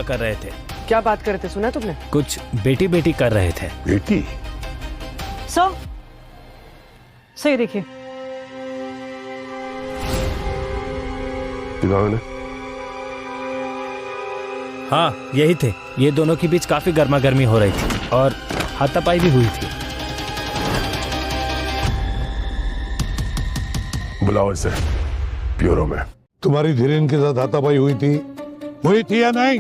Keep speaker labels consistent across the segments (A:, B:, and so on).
A: कर रहे थे।
B: क्या बात कर रहे थे, सुना तुमने?
A: कुछ बेटी बेटी कर रहे थे।
C: बेटी?
D: सर सही देखिए।
A: हाँ यही थे। ये दोनों के बीच काफी गर्मा गर्मी हो रही थी और हाथापाई भी हुई थी।
C: बुलाओ इसे ब्यूरो में।
E: तुम्हारी धीरेन के साथ हाथापाई हुई थी या नहीं?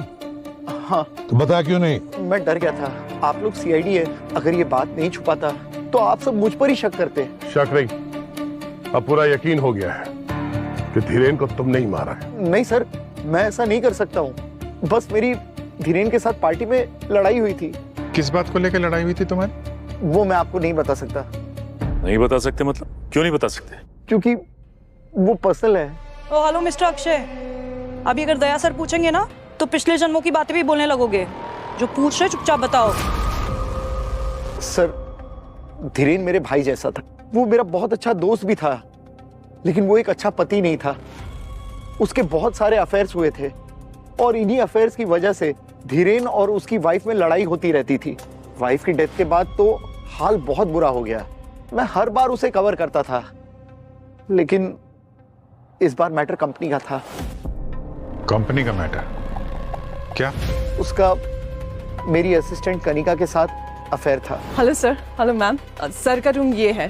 F: हाँ।
E: तो बता क्यों नहीं?
F: मैं डर गया था, आप लोग सीआईडी है, अगर ये बात नहीं छुपाता तो आप सब मुझ पर ही शक करते।
C: शक नहीं, अब पूरा यकीन हो गया है कि धीरेन को तुमने ही मारा है।
F: नहीं सर, मैं ऐसा नहीं कर सकता हूँ। बस मेरी धीरेन के साथ पार्टी में लड़ाई हुई थी।
G: किस बात को लेकर लड़ाई हुई थी तुम्हारी?
F: वो मैं आपको नहीं बता सकता।
H: नहीं बता सकते मतलब? क्यों नहीं बता सकते?
F: क्योंकि वो पर्सनल है।
D: ओ हेलो मिस्टर अक्षय, अभी अगर दया सर पूछेंगे ना तो पिछले जन्मों की बातें भी बोलने लगोगे। जो पूछ रहे चुपचाप बताओ।
F: सर, धीरेन मेरे भाई जैसा था। वो मेरा बहुत अच्छा दोस्त भी था, लेकिन वो एक अच्छा पति नहीं था। उसके बहुत सारे अफेयर्स हुए थे और इन्हीं अफेयर्स की वजह से धीरेन और उसकी वाइफ में लड़ाई होती रहती थी। वाइफ की डेथ के बाद तो हाल बहुत बुरा हो गया। मैं हर बार उसे कवर करता था, लेकिन इस बार मैटर कंपनी का था।
G: कंपनी का मैटर? क्या?
F: उसका मेरी असिस्टेंट कनिका के साथ अफेयर था।
B: Hello sir. Hello ma'am. Sir का रूम ये है।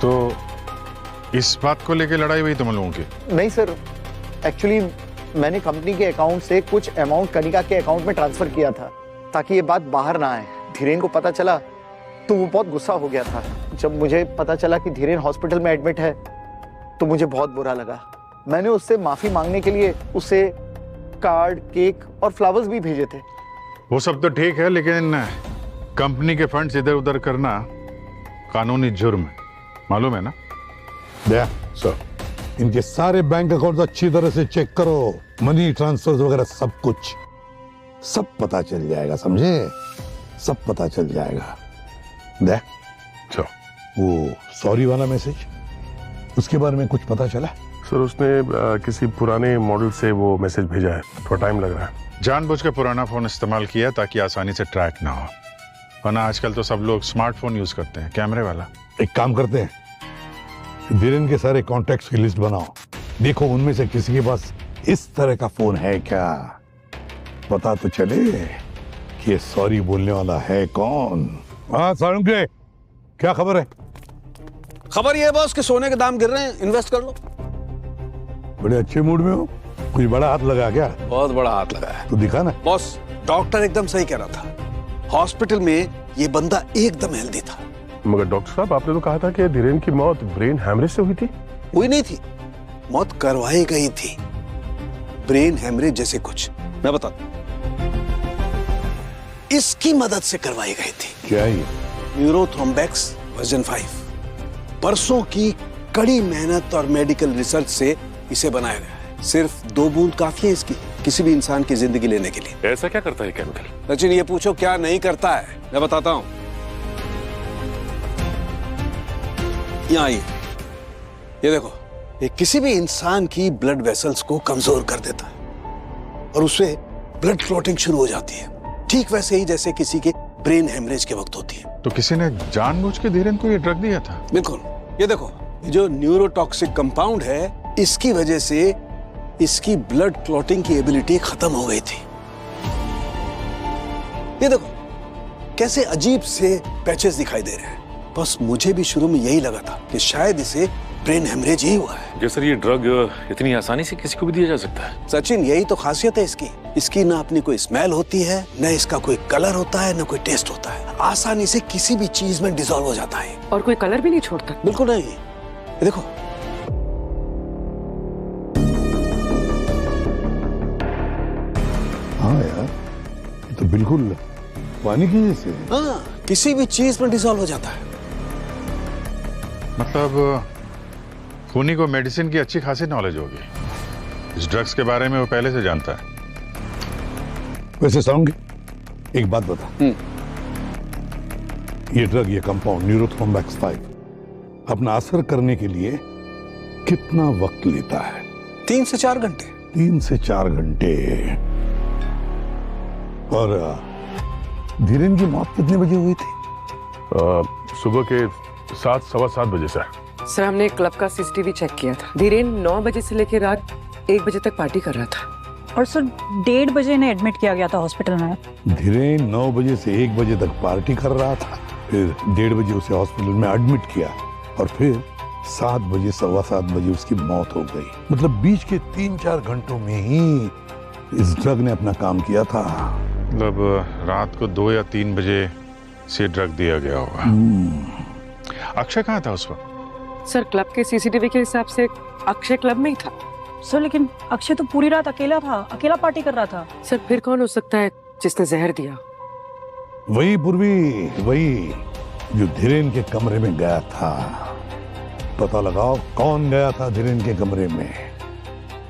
G: तो इस बात को लेकर लड़ाई हुई तुम लोगों की?
F: नहीं सर, एक्चुअली मैंने कंपनी के अकाउंट से कुछ अमाउंट कनिका के अकाउंट में ट्रांसफर किया था ताकि ये बात बाहर ना आए। धीरेन को पता चला तो वो बहुत गुस्सा हो गया था। जब मुझे पता चला कि धीरेन हॉस्पिटल में एडमिट है तो मुझे बहुत बुरा लगा। मैंने उससे माफी मांगने के लिए उसे कार्ड, केक और फ्लावर्स भी भेजे थे।
G: वो सब तो ठीक है, लेकिन कंपनी के फंड्स इधर उधर करना कानूनी जुर्म है, मालूम है ना?
E: दया सर, इनके सारे बैंक अकाउंट अच्छी तरह से चेक करो। मनी ट्रांसफर वगैरह सब कुछ, सब पता चल जाएगा, समझे? सब पता चल जाएगा। दया
C: चलो।
E: वो सॉरी वाला मैसेज, उसके बारे में कुछ पता चला?
C: सर, उसने किसी पुराने मॉडल से वो मैसेज भेजा है। थोड़ा टाइम लग रहा है।
G: जानबूझ के पुराना फोन इस्तेमाल किया ताकि आसानी से ट्रैक ना हो, वरना आजकल तो सब लोग स्मार्टफोन यूज करते हैं, कैमरे वाला।
E: एक काम करते हैं, धीरेन के सारे कॉन्टैक्ट्स की लिस्ट बनाओ। देखो उनमें से किसी के पास इस तरह का फोन है क्या, पता तो चले कि ये सॉरी बोलने वाला है कौन। हाँ सारुण के, क्या खबर है?
I: खबर ये है बॉस कि सोने के दाम गिर रहे हैं, इन्वेस्ट कर लो।
E: बड़े अच्छे मूड में हो, कुछ बड़ा हाथ लगा क्या?
I: बहुत बड़ा हाथ लगा है।
E: तो दिखा ना।
I: बॉस, डॉक्टर एकदम सही कह रहा था। हॉस्पिटल में ये बंदा एकदम हेल्दी था।
C: मगर डॉक्टर साहब, आपने तो कहा था कि धीरेन की मौत ब्रेन हैमरेज से हुई थी।
I: हुई नहीं थी, मौत करवाई गई थी। ब्रेन हेमरेज जैसे कुछ, मैं बताता हूं। इसकी मदद से करवाई गई थी।
E: क्या ये?
I: न्यूरोथ्रोम्बेक्स वर्जन 5। बरसों की कड़ी मेहनत और मेडिकल रिसर्च से इसे बनाया गया है। सिर्फ 2 बूंद काफी है इसकी किसी भी इंसान की जिंदगी लेने के लिए।
H: ऐसा क्या करता है केमिकल?
I: सचिन, ये पूछो क्या नहीं करता है, मैं बताता हूं। यहाँ आइए, ये देखो, ये किसी भी इंसान की ब्लड वेसल्स को कमजोर कर देता है और उससे ब्लड क्लॉटिंग शुरू हो जाती है, ठीक वैसे ही जैसे किसी के ब्रेन हेमरेज के वक्त होती है।
G: तो किसी ने जानबूझ के धीरेन को ये ड्रग दिया था?
I: बिल्कुल। ये देखो, ये जो न्यूरोटॉक्सिक कंपाउंड है, इसकी वजह से इसकी ब्लड क्लॉटिंग की एबिलिटी खत्म हो गई थी। ये देखो कैसे अजीब से पैचेस दिखाई दे रहे हैं। बस मुझे भी शुरू में यही लगा था कि शायद इसे ब्रेन हेमरेज ही हुआ है।
H: सर, ये ड्रग इतनी आसानी से किसी को भी दिया जा सकता है?
I: सचिन, यही तो खासियत है इसकी। इसकी ना अपनी कोई स्मेल होती है, न इसका कोई कलर होता है, न कोई टेस्ट होता है। आसानी से किसी भी चीज में डिसॉल्व हो जाता है
B: और कोई कलर भी नहीं छोड़ता।
I: बिल्कुल नहीं। ये देखो,
E: हाँ यार, ये तो बिल्कुल पानी की जैसे है।
I: हाँ, किसी भी चीज में डिसॉल्व हो जाता है।
G: मतलब खूनी को मेडिसिन की अच्छी खासी नॉलेज होगी। इस ड्रग्स के बारे में वो पहले से जानता है।
E: वैसे साउंड, एक बात बता, ये ड्रग, ये कंपाउंड न्यूरोथ्रोम्बेक्स 5 अपना असर करने के लिए कितना वक्त लेता है?
I: 3 से 4 घंटे।
E: 3 से 4 घंटे। और धीरेन की मौत कितने बजे हुई थी?
C: सुबह के 7, सवा 7 बजे सर।
B: सर हमने क्लब का सीसीटीवी चेक किया था। धीरेन 9 बजे से लेकर रात 1 बजे तक पार्टी कर रहा था।
D: और सर 1:30 बजे इन्हें एडमिट किया गया था हॉस्पिटल में।
E: धीरेन 9 बजे से 1 बजे तक पार्टी कर रहा था, फिर 1:30 बजे उसे हॉस्पिटल में एडमिट किया और फिर 7 बजे, सवा 7 बजे उसकी मौत हो गई। मतलब बीच के 3-4 घंटों में ही इस ड्रग ने अपना काम किया था।
G: मतलब रात को 2 या 3 बजे से ड्रग दिया गया होगा। अक्षय कहाँ था उस वक्त?
B: सर क्लब के सीसीटीवी के हिसाब से अक्षय क्लब में ही था।
D: सर लेकिन अक्षय तो पूरी रात अकेला था, अकेला पार्टी कर रहा था।
B: सर फिर कौन हो सकता है जिसने जहर दिया?
E: वही पूर्वी, वही जो धीरेन के कमरे में गया था। पता लगाओ कौन गया था धीरेन के कमरे में,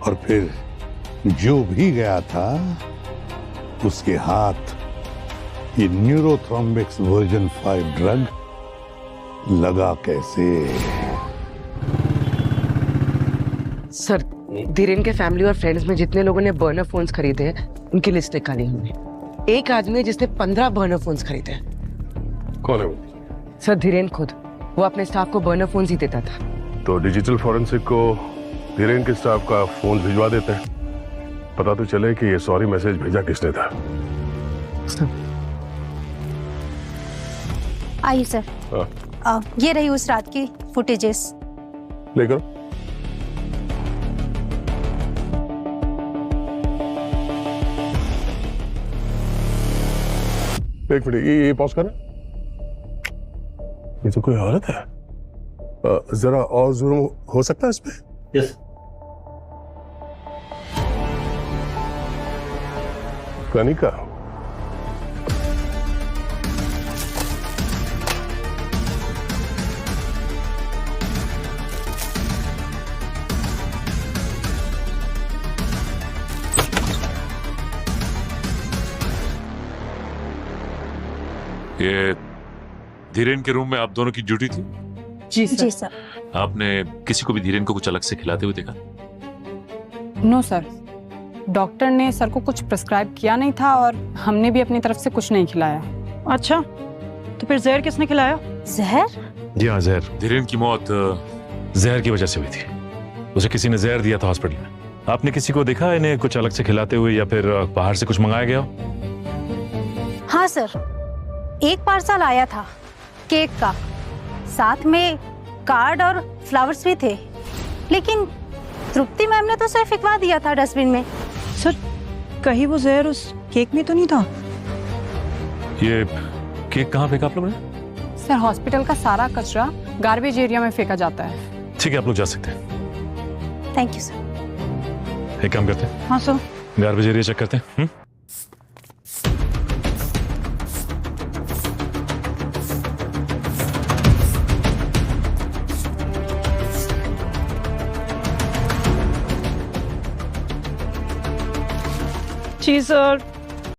E: और फिर जो भी गया था उसके हाथ ये न्यूरोथ्रोम्बिक्स वर्जन 5 ड्रग लगा कैसे?
B: सर धीरेन के फैमिली और फ्रेंड्स में जितने लोगों ने बर्नर फोन्स खरीदे हैं उनकी लिस्ट निकाली हमने। एक आदमी है जिसने 15 बर्नर फोन्स खरीदे हैं।
C: कौन है वो?
B: सर धीरेन खुद। वो अपने स्टाफ को बर्नर फोन्स ही देता था।
C: तो डिजिटल फॉरेंसिक को धीरेन के स्टाफ का फोन भिजवा देते हैं, पता तो चले कि ये सॉरी मैसेज भेजा किसने था।
J: आइए सर।
C: हाँ।
J: ये रही उस रात की फुटेजेस।
C: लेकर एक मिनट, ये पॉज करना। ये तो कोई औरत है। जरा और जूम हो सकता है इसमें?
K: यस।
C: कनिका,
H: ये धीरेन के रूम में आप दोनों की ड्यूटी थी?
B: जी सर।
J: जी सर।
H: आपने किसी को भी धीरेन को कुछ अलग से खिलाते हुए देखा?
L: नो सर, डॉक्टर ने सर को कुछ प्रिस्क्राइब किया नहीं था और हमने भी अपनी तरफ से कुछ नहीं खिलाया।
D: अच्छा, तो फिर जहर किसने खिलाया?
J: जहर?
H: जी हाँ, जहर। धीरेन की मौत जहर की वजह से हुई थी। उसे किसी ने जहर दिया था हॉस्पिटल में। आपने किसी को देखा इन्हें कुछ अलग से खिलाते हुए या फिर बाहर से कुछ मंगाया गया हो?
J: हाँ सर, एक पार्सल आया था केक का, साथ में कार्ड और फ्लावर्स भी थे, लेकिन तृप्ति मैम ने तो सिर्फ फेंकवा दिया था डस्टबिन में।
D: सर कहीं वो जहर उस केक में तो नहीं था?
H: ये केक कहाँ फेंका आप लोगों ने?
L: सर हॉस्पिटल का सारा कचरा गार्बेज एरिया में फेंका जाता है।
H: ठीक है, आप लोग जा सकते हैं।
J: Thank you sir.
H: एक काम करते हैं।
D: हाँ सर।
H: गार्बेज एरिया चेक करते हैं।
D: जी सर।